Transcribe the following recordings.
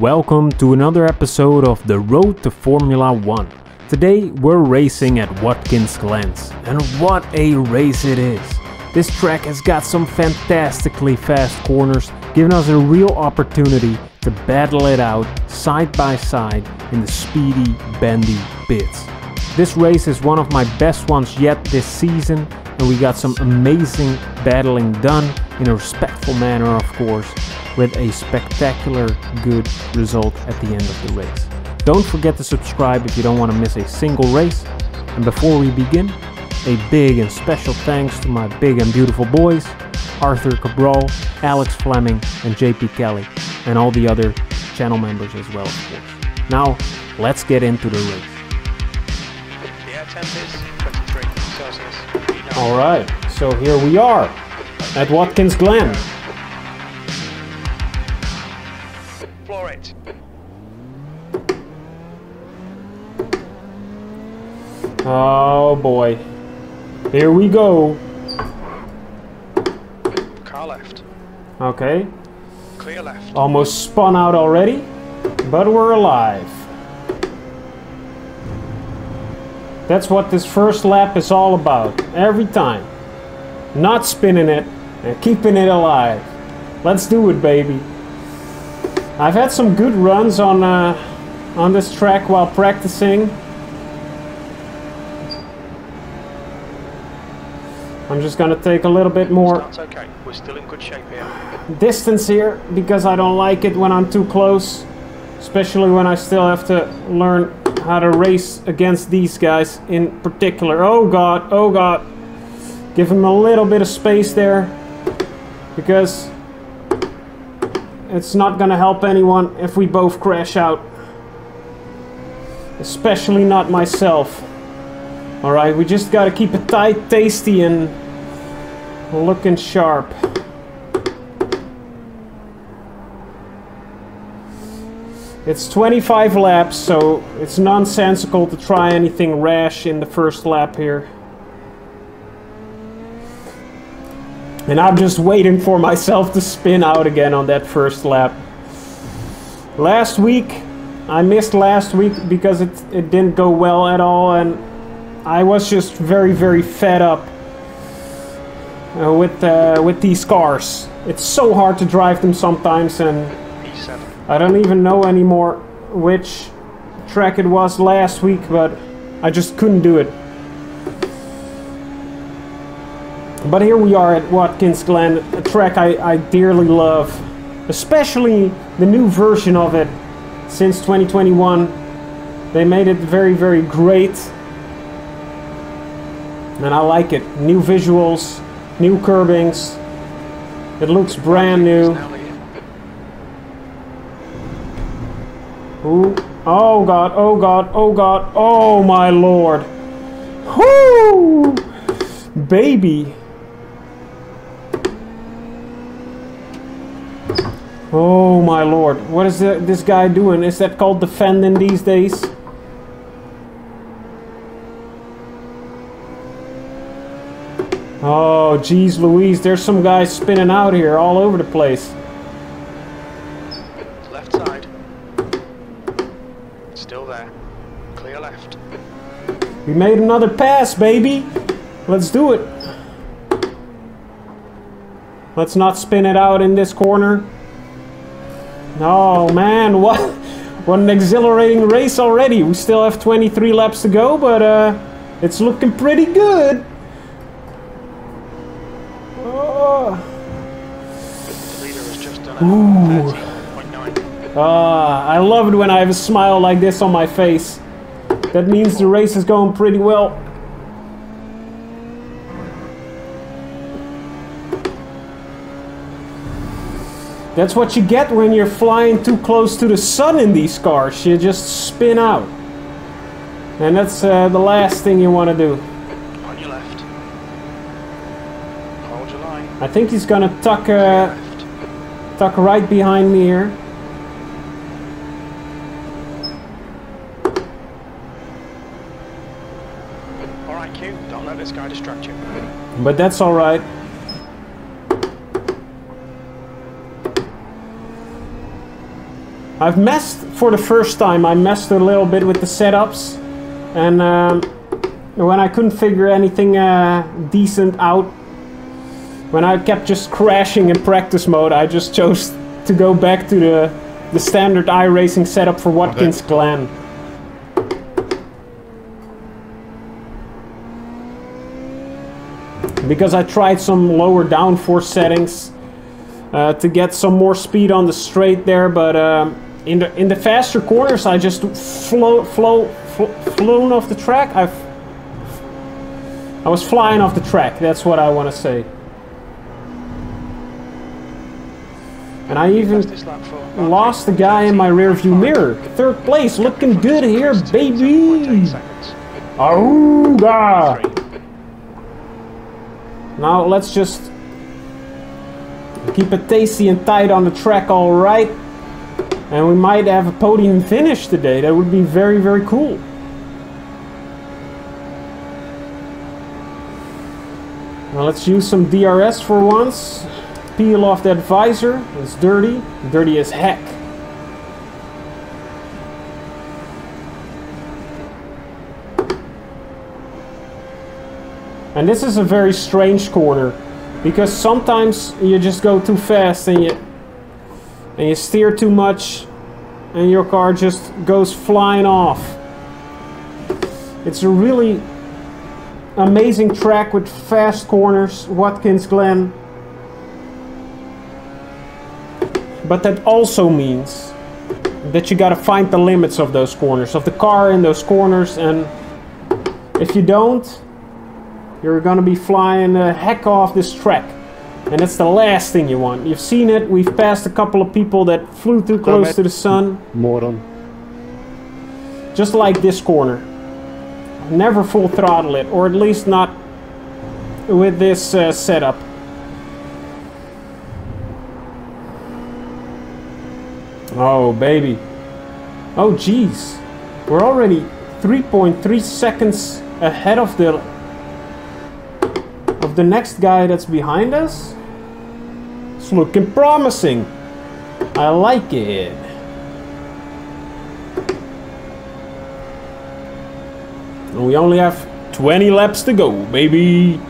welcome to another episode of The Road to Formula 1. Today we're racing at Watkins Glen, and what a race it is! This track has got some fantastically fast corners, giving us a real opportunity to battle it out side by side in the speedy, bendy bits. This race is one of my best ones yet this season, and we got some amazing battling done in a respectful manner, of course, with a spectacular good result at the end of the race. Don't forget to subscribe if you don't want to miss a single race. And before we begin, a big and special thanks to my big and beautiful boys, Arthur Cabral, Alex Fleming, and JP Kelly, and all the other channel members as well, of course. Now, let's get into the race. The air temp is 23 Celsius. Alright, so here we are at Watkins Glen. Floor it. Oh boy. Here we go. Car left. Okay. Clear left. Almost spun out already, but we're alive. That's what this first lap is all about, every time. Not spinning it and keeping it alive. Let's do it, baby. I've had some good runs on this track while practicing. I'm just gonna take a little bit more That's okay. We're still in good shape here. distance here because I don't like it when I'm too close, especially when I still have to learn how to race against these guys in particular. Oh god, oh god. Give him a little bit of space there, because it's not gonna help anyone if we both crash out, especially not myself. Alright, we just gotta keep it tight, tasty, and looking sharp. It's 25 laps, so it's nonsensical to try anything rash in the first lap here. And I'm just waiting for myself to spin out again on that first lap. Last week, I missed last week because it didn't go well at all, and I was just very, very fed up with these cars. It's so hard to drive them sometimes, and E7. I don't even know anymore which track it was last week, but I just couldn't do it. But here we are at Watkins Glen, a track I dearly love, especially the new version of it since 2021. They made it very, very great, and I like it. New visuals, new curbings. It looks brand new. Ooh. Oh god, oh god, oh god, oh my lord. Whoo! Baby. Oh my lord, what is this guy doing? Is that called defending these days? Oh geez Louise, there's some guys spinning out here all over the place. Left side. Still there. Clear left. We made another pass, baby. Let's do it. Let's not spin it out in this corner. Oh man, what an exhilarating race already. We still have 23 laps to go, but it's looking pretty good. The leader has just done a 13.9. I love it when I have a smile like this on my face. That means the race is going pretty well. That's what you get when you're flying too close to the sun in these cars. You just spin out. And that's the last thing you want to do. On your left. Hold your line. I think he's gonna tuck right behind me here. Alright Q, don't let this guy distract you. But that's alright. I've messed for the first time. I messed a little bit with the setups, and when I couldn't figure anything decent out, when I kept just crashing in practice mode, I just chose to go back to the standard iRacing setup for Watkins Glen. Because I tried some lower downforce settings to get some more speed on the straight there, but in the faster corners I just flown off the track. I was flying off the track, that's what I want to say. And I even lost the guy in my rear view mirror. Third place, looking good here, baby! Auga! Now let's just keep it tasty and tight on the track, alright. And we might have a podium finish today. That would be very, very cool. Now let's use some DRS for once. Peel off that visor. It's dirty. Dirty as heck. And this is a very strange corner, because sometimes you just go too fast and you steer too much and your car just goes flying off. It's a really amazing track with fast corners, Watkins Glen. But that also means that you gotta find the limits of those corners, of the car in those corners, and if you don't, you're gonna be flying the heck off this track. And that's the last thing you want. You've seen it, we've passed a couple of people that flew too close to the sun. Moron. Just like this corner. Never full throttle it, or at least not with this setup. Oh baby. Oh jeez. We're already 3.3 seconds ahead of the next guy that's behind us. It's looking promising. I like it. And we only have 20 laps to go, baby.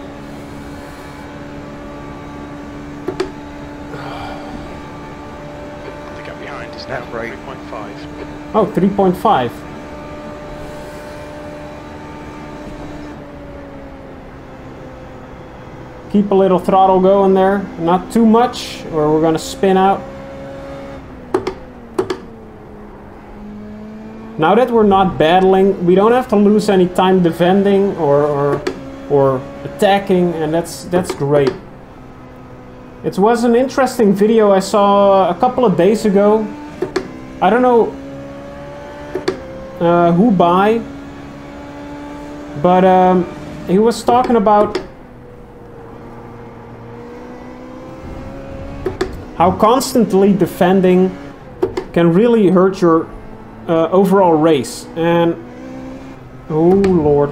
The gap behind is now 3.5. Oh, 3.5. Keep a little throttle going there, not too much, or we're gonna spin out. Now that we're not battling, we don't have to lose any time defending or attacking, and that's great. It was an interesting video I saw a couple of days ago. I don't know who by, but he was talking about how constantly defending can really hurt your overall race. And oh lord,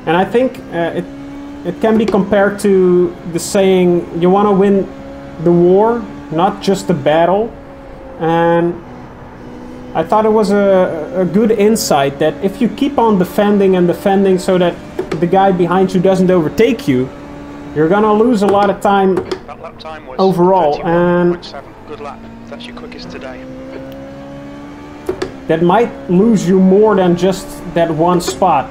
and I think it can be compared to the saying, you want to win the war, not just the battle. And I thought it was a good insight that if you keep on defending and defending so that the guy behind you doesn't overtake you, you're gonna lose a lot of time overall, and good lap. That's your quickest today. That might lose you more than just that one spot.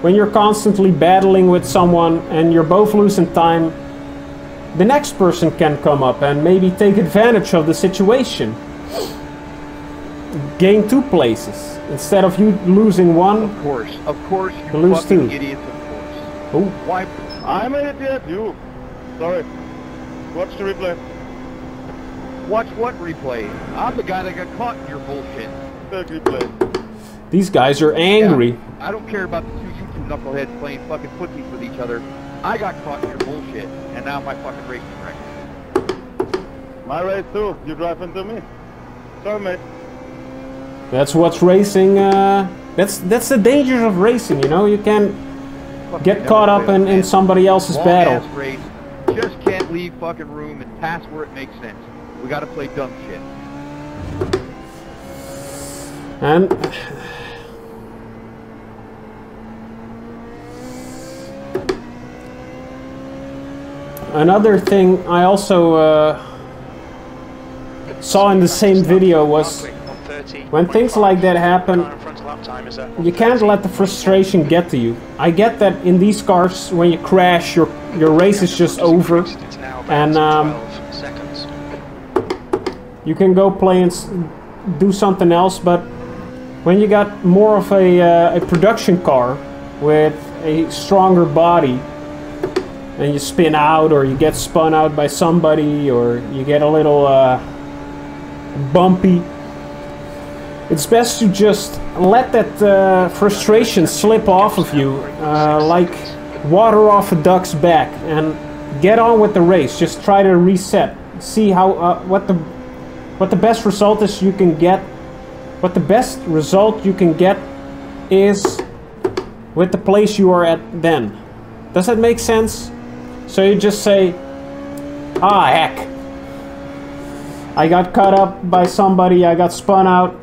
When you're constantly battling with someone and you're both losing time, the next person can come up and maybe take advantage of the situation. Gain 2 places instead of you losing one. Of course, you lose fucking 2. idiots, of course. Oh. Why? I'm an idiot, you. Sorry. Watch the replay. Watch what replay? I'm the guy that got caught in your bullshit. Back replay. These guys are angry. Yeah, I don't care about the two knuckleheads playing fucking footsies with each other. I got caught in your bullshit, and now my fucking racing record. My race too. You drive into me. Sorry, mate. That's what's racing. That's the dangers of racing. You know, you can get caught up in somebody else's battle. Race. Just can't leave fucking room and pass where it makes sense. We gotta play dumb shit. And another thing I also saw in the same video was when things like that happen, you can't let the frustration get to you. I get that in these cars, when you crash, your race is just over, and you can go play and do something else. But when you got more of a production car with a stronger body, and you spin out, or you get spun out by somebody, or you get a little bumpy, it's best to just let that frustration slip off of you, like water off a duck's back, and get on with the race. Just try to reset. See how what the best result is you can get. What the best result you can get is with the place you are at then. Does that make sense? So you just say, ah, heck, I got caught up by somebody, I got spun out.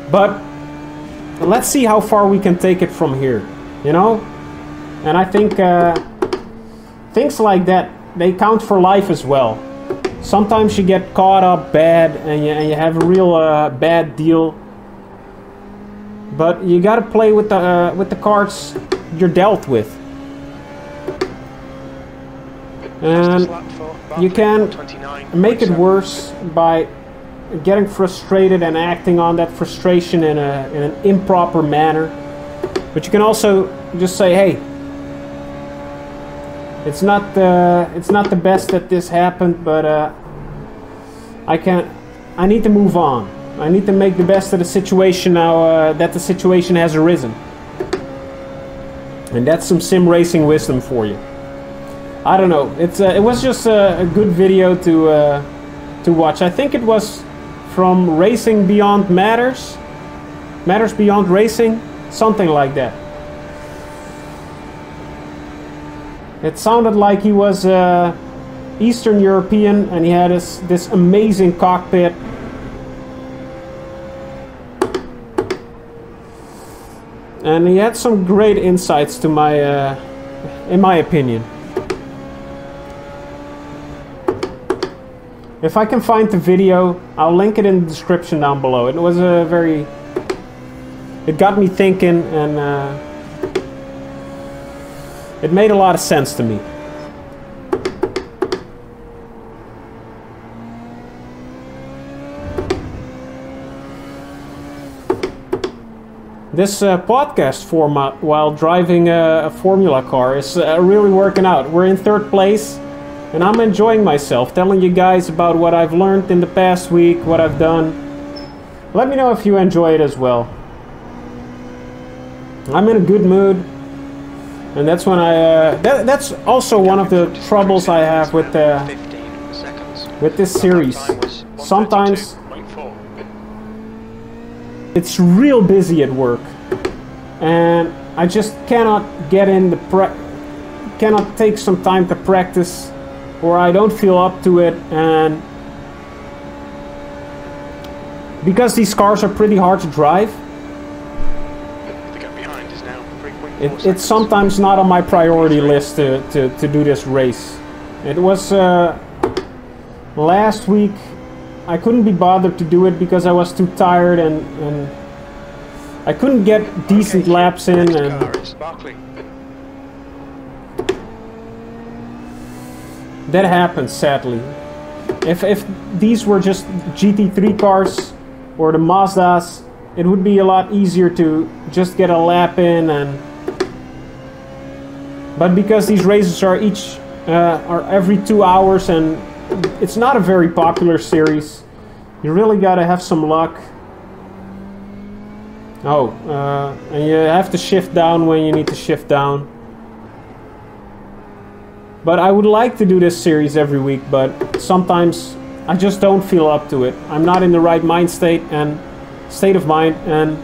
But let's see how far we can take it from here, you know? And I think things like that, they count for life as well. Sometimes you get caught up bad and you have a real bad deal. But you gotta play with the cards you're dealt with. And you can make it worse by getting frustrated and acting on that frustration in an improper manner. But you can also just say, hey, it's not the best that this happened, but I need to move on. I need to make the best of the situation now that the situation has arisen. And that's some sim racing wisdom for you. I don't know. It was just a good video to watch. I think it was from Racing Beyond Matters, Matters Beyond Racing, something like that. It sounded like he was Eastern European, and he had this amazing cockpit. And he had some great insights to in my opinion. If I can find the video, I'll link it in the description down below. It was it got me thinking, and it made a lot of sense to me. This podcast format while driving a Formula car is really working out. We're in third place, and I'm enjoying myself, telling you guys about what I've learned in the past week, what I've done. Let me know if you enjoy it as well. I'm in a good mood, and that's when that's also one of the troubles I have with this series. Sometimes it's real busy at work, and I just cannot get in cannot take some time to practice, or I don't feel up to it. And because these cars are pretty hard to drive, it's sometimes not on my priority list to do this race. It was last week. I couldn't be bothered to do it because I was too tired, and I couldn't get decent laps in, and that happens, sadly. If these were just GT3 cars or the Mazdas, it would be a lot easier to just get a lap in. But because these races are every 2 hours, and it's not a very popular series, you really gotta have some luck. Oh, and you have to shift down when you need to shift down. But I would like to do this series every week, but sometimes I just don't feel up to it. I'm not in the right mind state and state of mind, and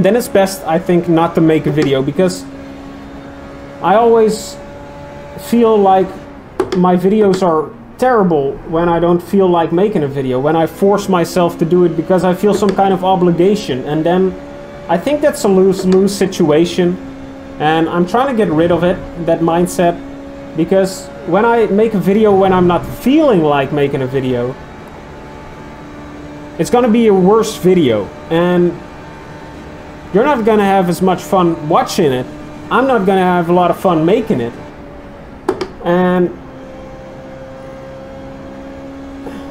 then it's best, I think, not to make a video, because I always feel like my videos are terrible when I don't feel like making a video, when I force myself to do it because I feel some kind of obligation, and then I think that's a lose-lose situation, and I'm trying to get rid of it, that mindset, because when I make a video when I'm not feeling like making a video, it's gonna be a worse video, and you're not gonna have as much fun watching it. I'm not gonna have a lot of fun making it, and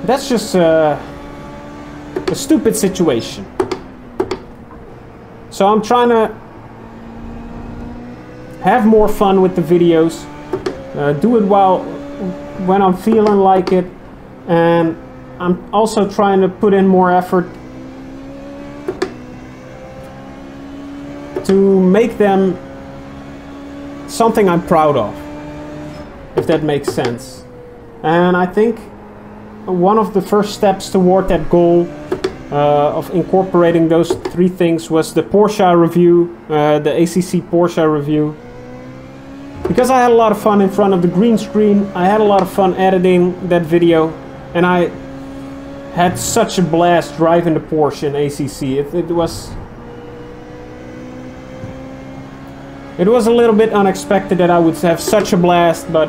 that's just a stupid situation. So I'm trying to have more fun with the videos, do it when I'm feeling like it, and I'm also trying to put in more effort to make them something I'm proud of, if that makes sense. And I think one of the first steps toward that goal of incorporating those three things was the Porsche review, the ACC Porsche review. Because I had a lot of fun in front of the green screen, I had a lot of fun editing that video, and I had such a blast driving the Porsche in ACC. It was a little bit unexpected that I would have such a blast, but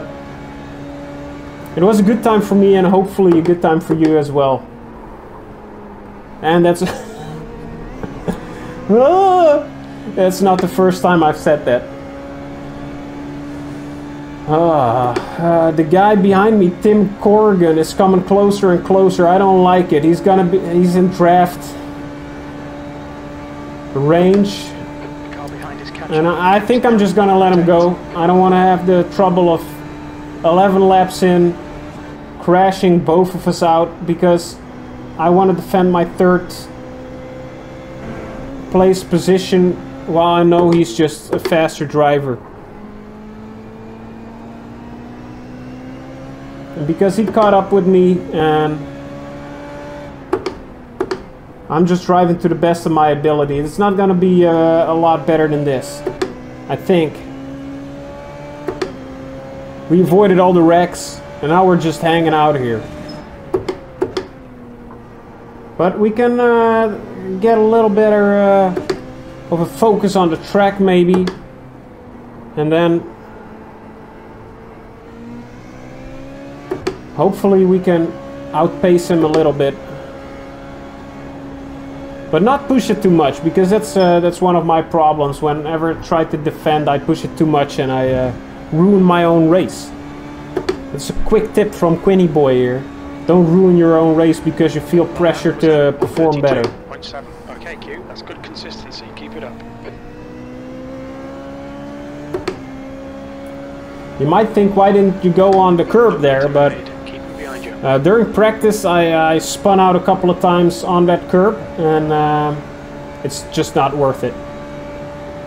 it was a good time for me, and hopefully a good time for you as well. And that's that's not the first time I've said that. The guy behind me, Tim Corrigan, is coming closer and closer. I don't like it. He's in draft range. And I think I'm just gonna let him go. I don't want to have the trouble of 11 laps in, crashing both of us out, because I want to defend my third place position while I know he's just a faster driver. And because he caught up with me, and I'm just driving to the best of my ability. It's not gonna be a lot better than this, I think. We avoided all the wrecks, and now we're just hanging out here. But we can get a little better of a focus on the track maybe, and then hopefully we can outpace him a little bit. But not push it too much, because that's one of my problems. Whenever I try to defend, I push it too much and I ruin my own race. It's a quick tip from Quinny Boy here. Don't ruin your own race because you feel pressure to perform better. 32.7. Okay, Q, that's good consistency. Keep it up. You might think, why didn't you go on the curb there? But during practice, I spun out a couple of times on that curb, and it's just not worth it.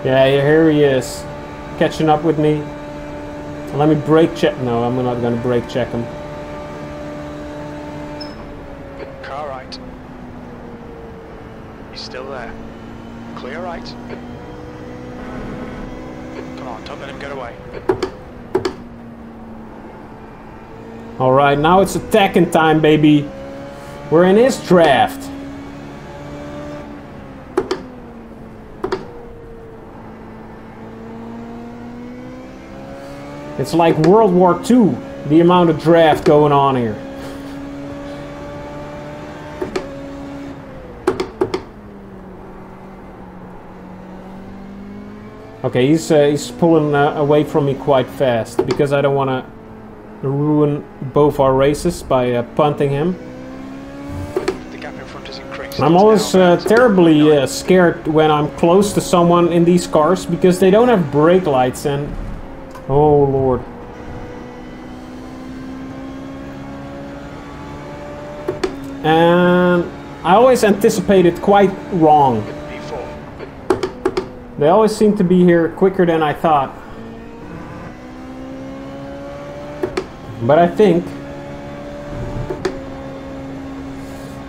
Yeah, here he is, catching up with me. Let me brake check. No, I'm not going to brake check him. Car right. He's still there. Clear right. Come on, don't let him get away. Alright, now it's attacking time, baby. We're in his draft. It's like World War II, the amount of draft going on here. Okay, he's pulling away from me quite fast, because I don't want to ruin both our races by punting him. The gap in front is increased. I'm always terribly scared when I'm close to someone in these cars, because they don't have brake lights, and oh lord. And I always anticipated quite wrong. They always seem to be here quicker than I thought. But I think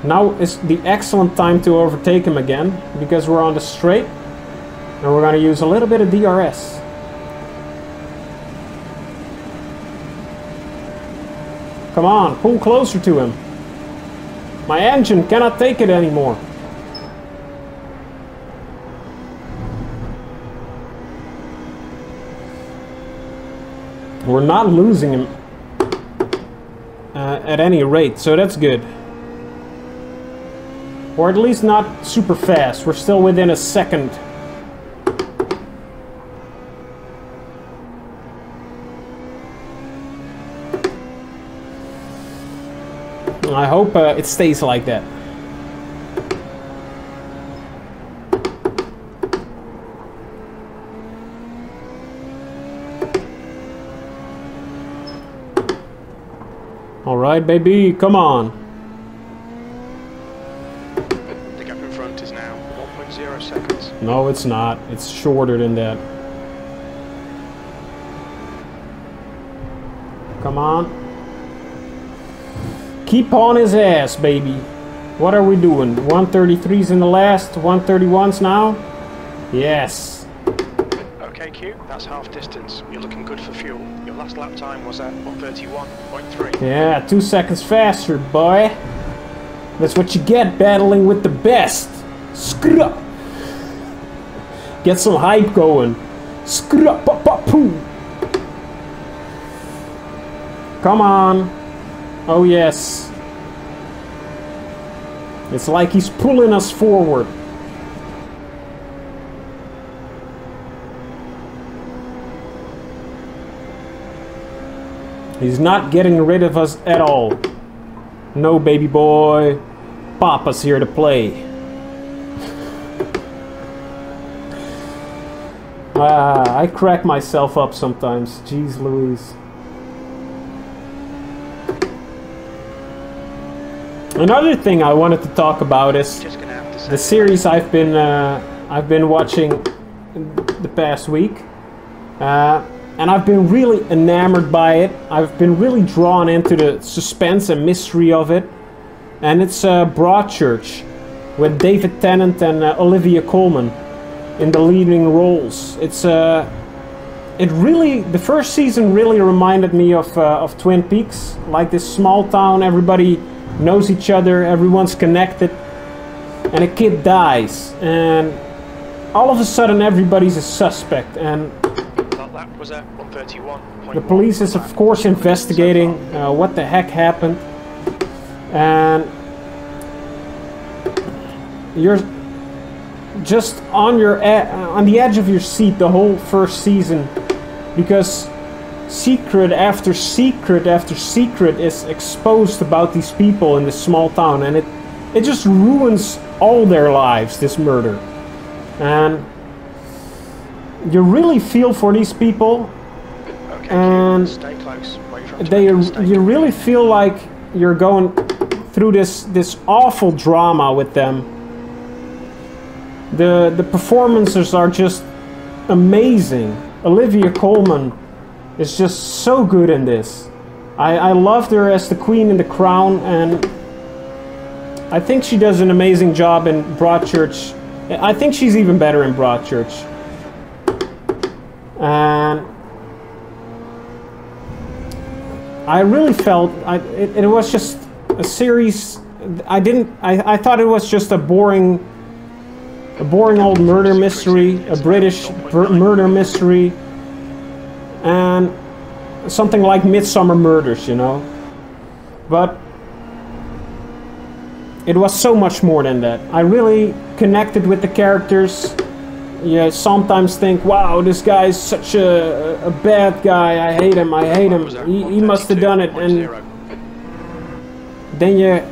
now is the excellent time to overtake him again, because we're on the straight and we're going to use a little bit of DRS. Come on, pull closer to him. My engine cannot take it anymore. We're not losing him at any rate, so that's good. Or at least not super fast. We're still within a second. I hope it stays like that. Alright, baby, come on. The gap in front is now 1.0 seconds. No, it's not. It's shorter than that. Come on. Keep on his ass, baby. What are we doing? 133's in the last, 131's now? Yes. Okay, Q, that's half distance. You're looking good for fuel. Your last lap time was at 131.3. Yeah, 2 seconds faster, boy. That's what you get battling with the best. Screw up. Get some hype going. Screw up, pop, pop, poo. Come on. Oh yes. It's like he's pulling us forward. He's not getting rid of us at all. No, baby boy. Papa's here to play. I crack myself up sometimes. Jeez Louise. Another thing I wanted to talk about is the series I've been watching the past week, and I've been really enamored by it. I've been really drawn into the suspense and mystery of it, and it's Broadchurch with David Tennant and Olivia Colman in the leading roles. The first season really reminded me of Twin Peaks, like this small town, everybody knows each other, everyone's connected, and a kid dies, and all of a sudden everybody's a suspect, and That lap was at 131.1. the police is of course investigating what the heck happened, and you're just on the edge of your seat the whole first season, because secret after secret after secret is exposed about these people in this small town, and it just ruins all their lives, this murder. And you really feel for these people, Okay, and Q, stay close. Wait for him to make a mistake. you really feel like you're going through this awful drama with them. The performances are just amazing. Olivia Colman is just so good in this. I loved her as the Queen in The Crown, and I think she does an amazing job in Broadchurch. I think she's even better in Broadchurch. And I really felt it was just a series. I thought it was just a boring old murder mystery, a British murder mystery, and something like Midsummer Murders, you know. But it was so much more than that. I really connected with the characters. You sometimes think, wow, this guy is such a bad guy, I hate him, he must have done it, and then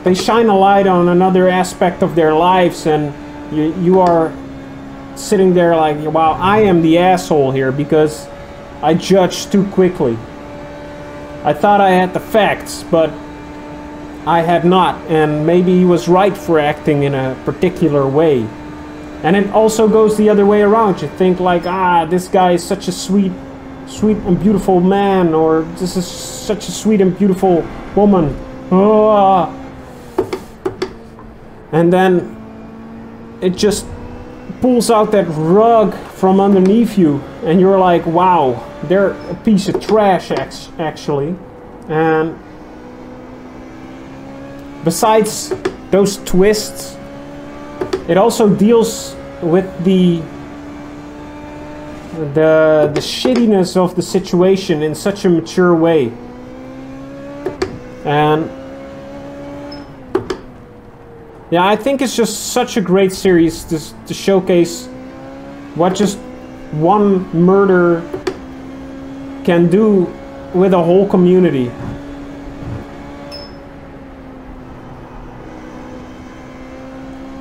they shine a light on another aspect of their lives, and you are sitting there like, wow, I am the asshole here because I judged too quickly. I thought I had the facts, but I had not, and maybe he was right for acting in a particular way. And it also goes the other way around. You think like, this guy is such a sweet and beautiful man, or this is such a sweet and beautiful woman. Oh. And then it just pulls out that rug from underneath you, and you're like, wow, they're a piece of trash actually. And besides those twists, it also deals with the shittiness of the situation in such a mature way. And yeah, I think it's just such a great series to showcase what just one murder can do with a whole community.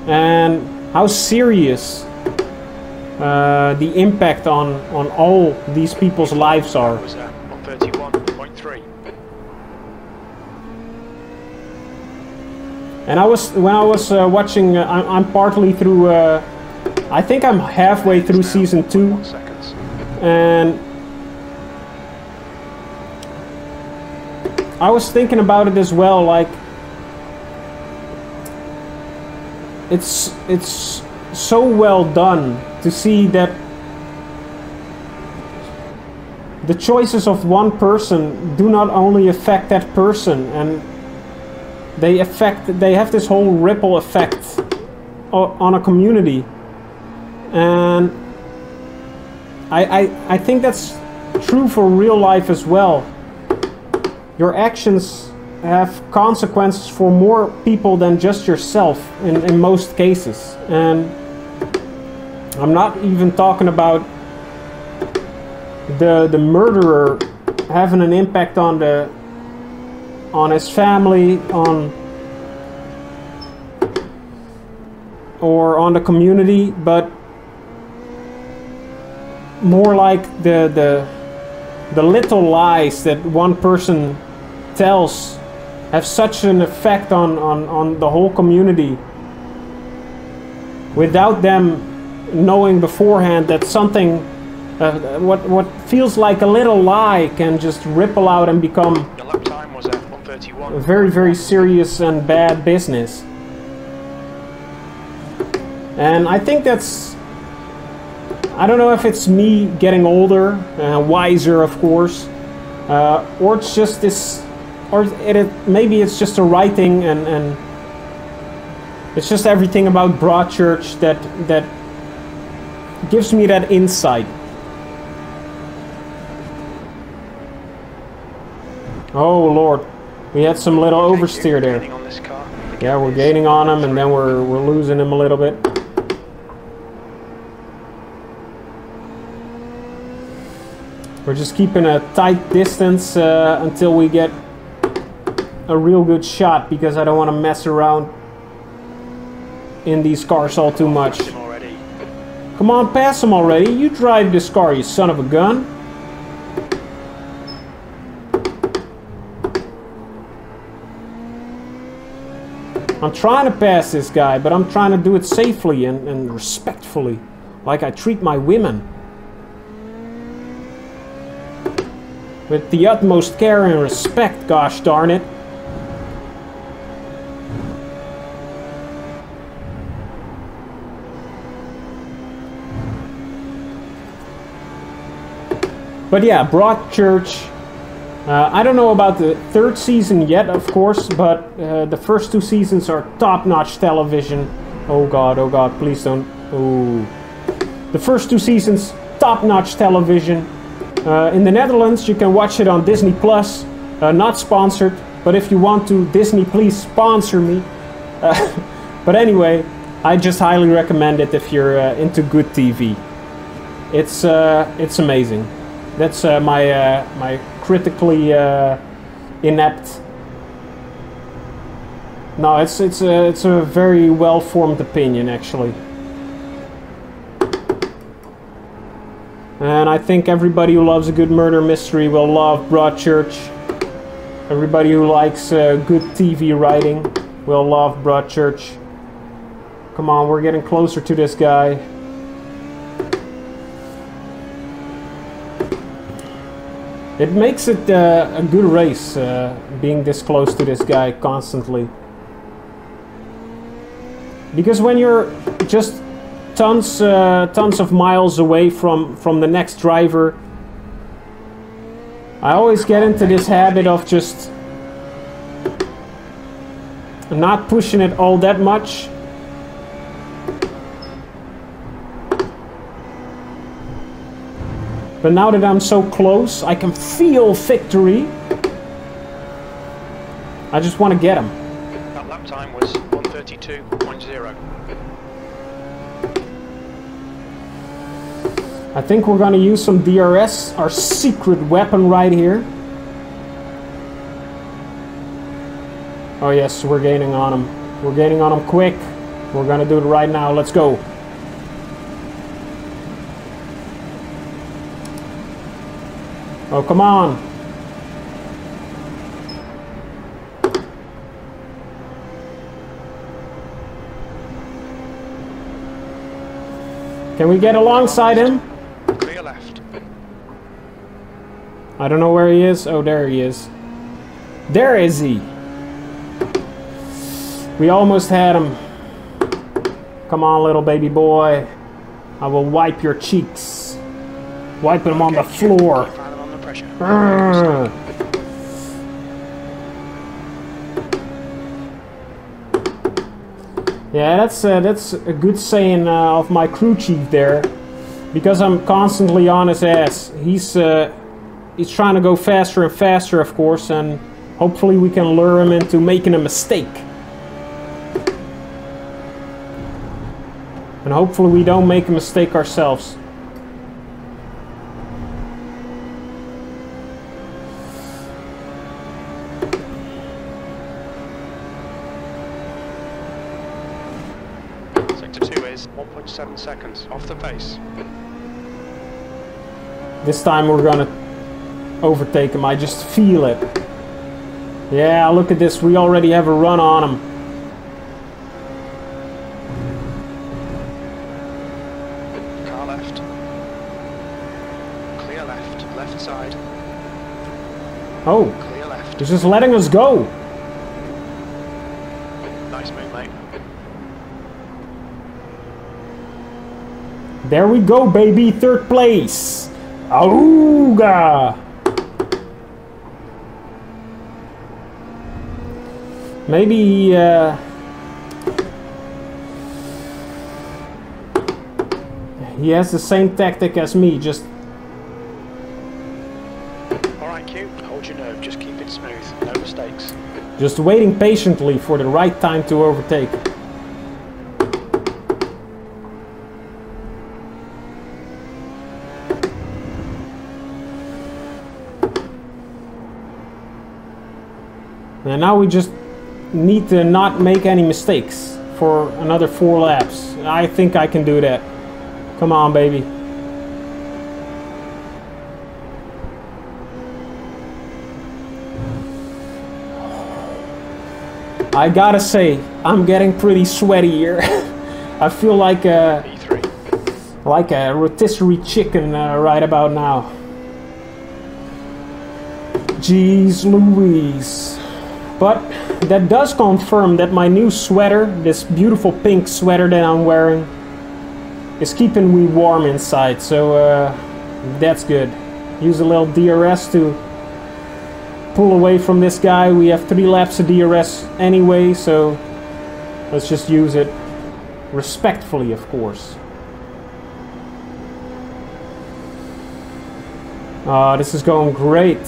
And how serious the impact on all these people's lives are. 131.3. And when I was watching, I'm partly through, I think I'm halfway through season 2, and I was thinking about it as well, like, it's so well done to see that the choices of one person do not only affect that person, and they have this whole ripple effect on a community. And I think that's true for real life as well. Your actions have consequences for more people than just yourself in most cases. And I'm not even talking about the murderer having an impact on his family, or on the community, but more like the little lies that one person tells have such an effect on the whole community without them knowing beforehand that something what feels like a little lie can just ripple out and become Your lap time was at 131. a very, very serious and bad business. And I think that's, I don't know if it's me getting older, wiser of course, or it's just this, or maybe it's just the writing and it's just everything about Broadchurch that gives me that insight. Oh Lord, we had some little oversteer there. On this car. Yeah, we're gaining on him, and then we're losing him a little bit. We're just keeping a tight distance until we get a real good shot, because I don't want to mess around in these cars all too much. Come on, pass him already. You drive this car, you son of a gun. I'm trying to pass this guy, but I'm trying to do it safely and respectfully, like I treat my women. With the utmost care and respect, gosh darn it. But yeah, Broadchurch. I don't know about the third season yet, of course, but the first 2 seasons are top-notch television. Oh god, please don't. Ooh. The first 2 seasons, top-notch television. In the Netherlands, you can watch it on Disney Plus. Not sponsored, but if you want to, Disney, please sponsor me. But anyway, I just highly recommend it if you're into good TV. It's amazing. That's my critically inept. No, it's a very well-formed opinion, actually. And I think everybody who loves a good murder mystery will love Broadchurch. Everybody who likes good TV writing will love Broadchurch. Come on, we're getting closer to this guy. It makes it a good race, being this close to this guy constantly. Because when you're just tons of miles away from the next driver, I always get into this habit of just not pushing it all that much. But now that I'm so close, I can feel victory. I just want to get him. That lap time was 1:32.0. I think we're going to use some DRS, our secret weapon right here. Oh yes, we're gaining on him. We're gaining on him quick. We're going to do it right now. Let's go. Oh, come on. Can we get alongside him? Clear left. I don't know where he is. Oh, there he is. There is he. We almost had him. Come on, little baby boy. I will wipe your cheeks. Wipe them on the floor. Find them under pressure. Yeah, that's a good saying of my crew chief there, because I'm constantly on his ass. He's trying to go faster and faster, of course, and hopefully we can lure him into making a mistake. And hopefully we don't make a mistake ourselves. Sector 2 is 1.7 seconds off the pace. This time we're gonna overtake him. I just feel it. Yeah, look at this. We already have a run on him. Car left. Clear left. Left side. Oh, Clear left. he's just letting us go. Nice move, mate. There we go, baby. Third place. Auga! Maybe he has the same tactic as me, just... Alright, Q. Hold your nerve. Just keep it smooth. No mistakes. Just waiting patiently for the right time to overtake. And now we just need to not make any mistakes for another 4 laps. I think I can do that. Come on, baby. I gotta say, I'm getting pretty sweaty here. I feel like a rotisserie chicken right about now. Jeez Louise. But that does confirm that my new sweater, this beautiful pink sweater that I'm wearing, is keeping me warm inside, so that's good. Use a little DRS to pull away from this guy. We have 3 laps of DRS anyway, so let's just use it respectfully, of course. This is going great.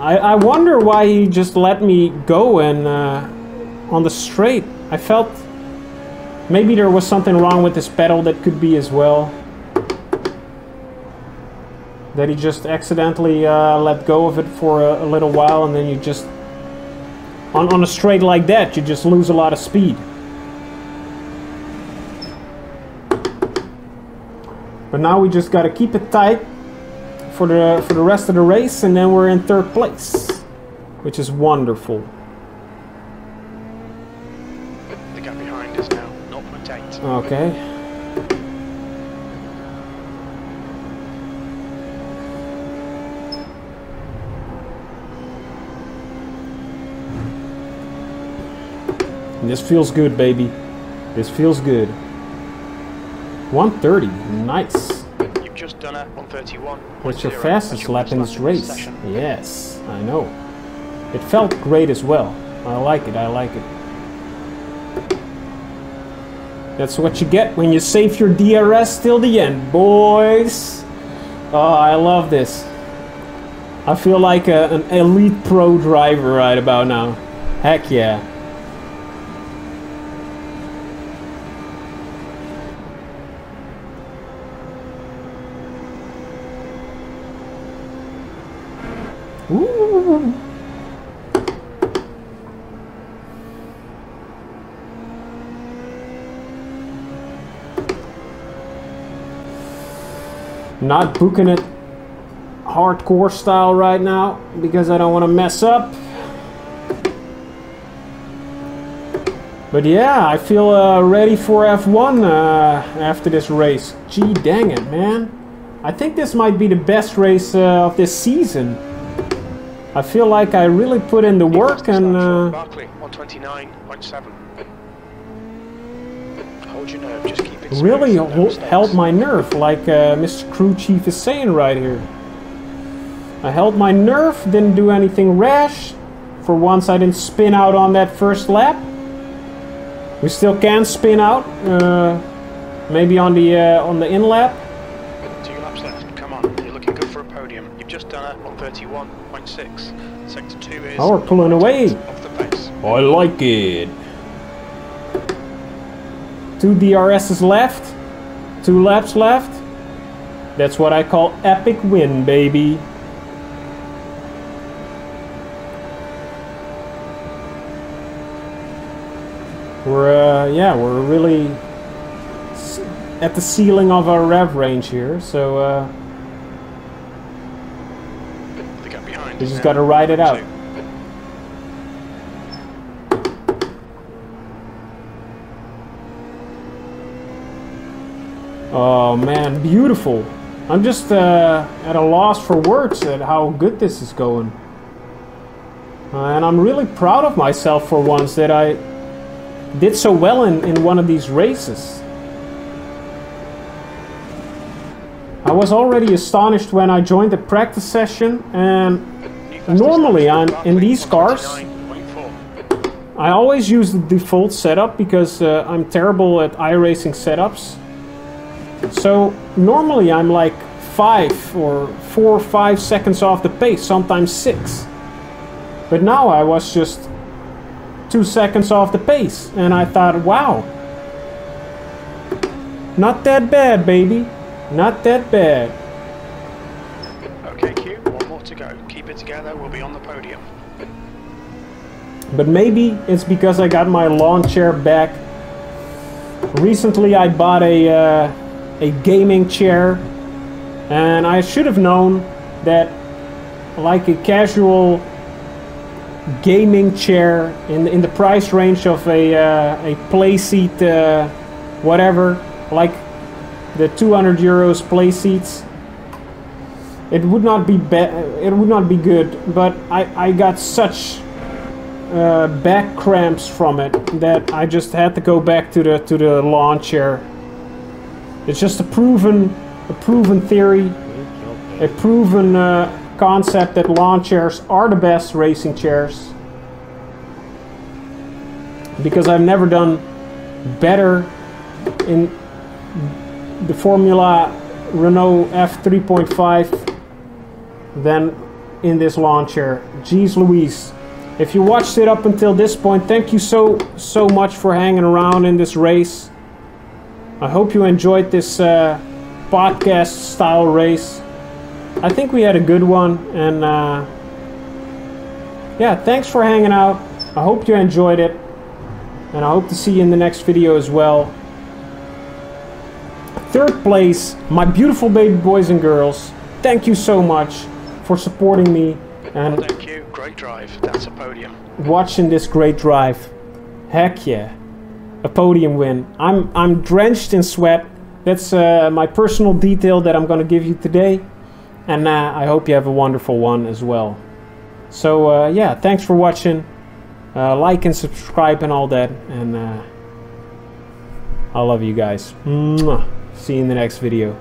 I wonder why he just let me go and on the straight. I felt maybe there was something wrong with this pedal. That could be as well. That he just accidentally let go of it for a little while, and then you just on a straight like that you just lose a lot of speed. But now we just got to keep it tight for the rest of the race, and then we're in 3rd place, which is wonderful. The gap behind is now 0.8. Okay. This feels good, baby. This feels good. 130, nice. You've just done a 131. What's your fastest lap in this race? Yes, I know. It felt great as well. I like it, I like it. That's what you get when you save your DRS till the end, boys. Oh, I love this. I feel like an elite pro driver right about now. Heck yeah. Ooh. Not booking it hardcore style right now because I don't want to mess up. But yeah, I feel ready for F1 after this race. Gee dang it, man. I think this might be the best race of this season. I feel like I really put in the work and... Barkley, 129.7. Hold your nerve, just keep it really held my nerve, like Mr. Crew Chief is saying right here. I held my nerve, didn't do anything rash. For once I didn't spin out on that first lap. We still can spin out, maybe on the in lap. 2 laps left, come on, you're looking good for a podium. You've just done a 131.6. Sector 2 is... Oh, we're pulling away. Off the pace. I like it. 2 DRSs left. 2 laps left. That's what I call epic win, baby. We're really at the ceiling of our rev range here, so They got behind. we just got to ride it out. Oh man, beautiful. I'm just at a loss for words at how good this is going. And I'm really proud of myself for once that I did so well in one of these races. I was already astonished when I joined the practice session, and normally in these cars I always use the default setup because I'm terrible at iRacing setups. So normally I'm like 5 or 4 or 5 seconds off the pace, sometimes 6. But now I was just 2 seconds off the pace, and I thought, wow, not that bad, baby, not that bad. Okay, Q, 1 more to go. Keep it together, we'll be on the podium. But maybe it's because I got my lawn chair back. Recently I bought a gaming chair, and I should have known that like a casual gaming chair in the price range of a play seat, whatever, like the 200 euros play seats, it would not be good. But I got such back cramps from it that I just had to go back to the lawn chair. It's just a proven theory, a proven concept that lawn chairs are the best racing chairs, because I've never done better in the Formula Renault 3.5 than in this lawn chair. Jeez Louise. If you watched it up until this point, thank you so much for hanging around in this race. I hope you enjoyed this podcast style race. I think we had a good one, and yeah, thanks for hanging out. I hope you enjoyed it, and I hope to see you in the next video as well. 3rd place, my beautiful baby boys and girls, thank you so much for supporting me and Thank you, great drive, that's a podium. watching this great drive. Heck yeah, a podium win. I'm drenched in sweat. That's my personal detail that I'm going to give you today. And I hope you have a wonderful one as well. So yeah, thanks for watching. Like and subscribe and all that. And I love you guys. Mwah. See you in the next video.